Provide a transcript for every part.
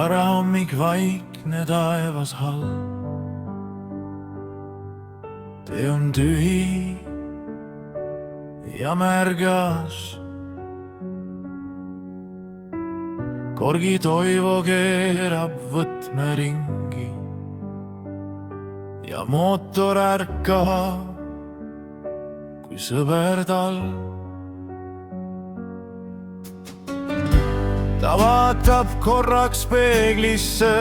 varahommik vaikne taevas halb. Tee on tühi ja märgas. Korgi Toivo keerab võtmeringi ja mootor ärkab, kui sõber tal. Ta vaatab korraks peeglisse,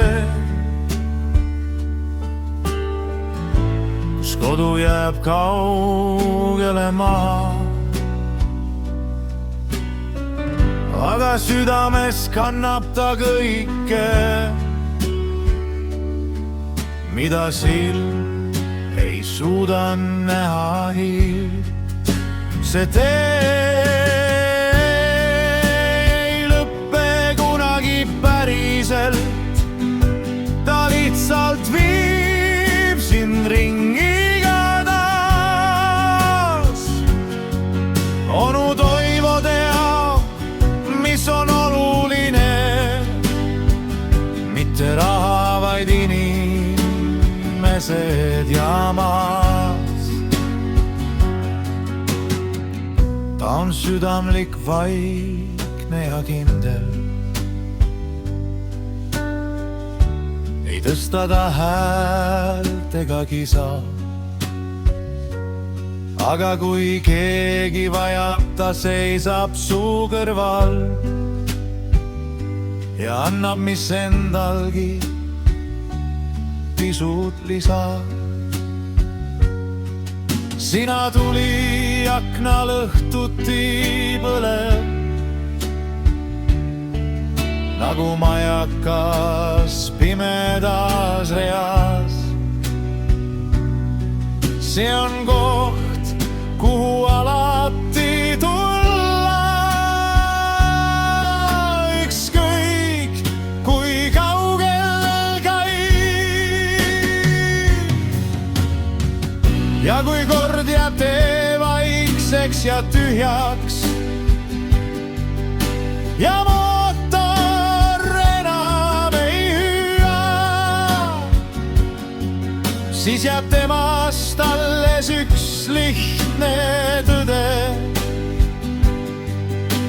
kus kodu jääb kaugele maha. Aga südames kannab ta kõike, mida silm ei suuda näha hiil. See tee ei lõppe kunagi päriselt, ta lihtsalt viib sind ringi igatahes. Onu Toivo teab, mis on oluline, mitte raha, vaid inimesed ja maas. Ta on südamlik, vaikne ja kindel, ei tõsta ta häält ega kisa. Aga kui keegi vajab, ta seisab suu kõrval ja annab, mis endalgi pisut lisa. Sina tuli aknal õhtuti põleb, nagu majakas pimedas reas. See on koht, kuhu alati tulla, ükskõik kui kaugel käib. Ja kui kord jääb tee vaikseks ja tühjaks ja mootor enam ei hüüa, siis jääb temast alles üks lihtne tõde.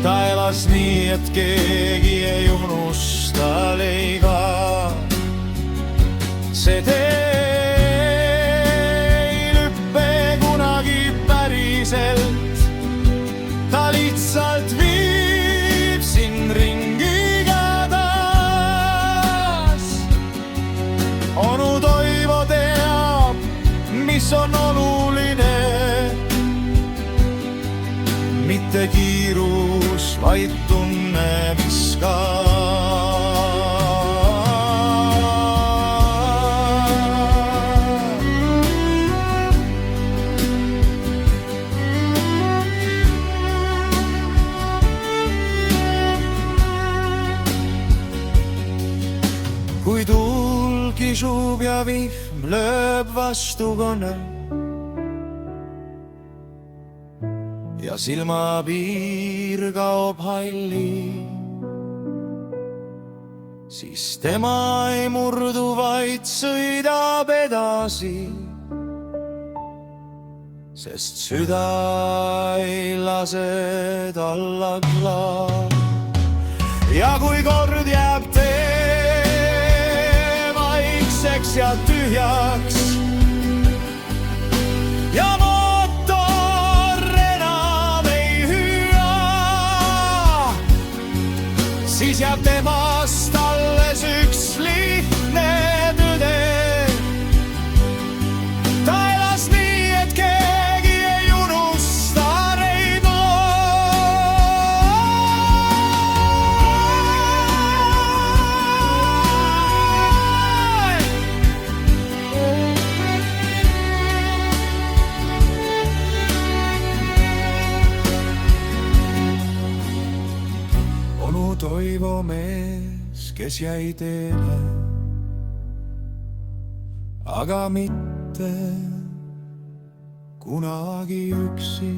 Ta elas nii, et keegi ei unusta leiga. See tee ei lüppe kunagi päriselt, ta lihtsalt viib sind ringi igatahes. Onu Toivo teab, mis on oluline, mitte kiirus, vaid tunne, mis ka. Kui tuul kisub ja vihm lööb vastu konnel ja silmapiir kaob halli, siis tema ei murdu, vaid sõidab edasi, sest süda ei lase tal alla. Ja kui kord jääb tee vaikseks ja tühjaks ja mootor enam ei hüüa, siis jääb temast alles üks lihtne tõde. Ta elas nii, et keegi ei unusta neid. Onu Toivo mees, kes jäi teele, aga mitte kunagi üksi.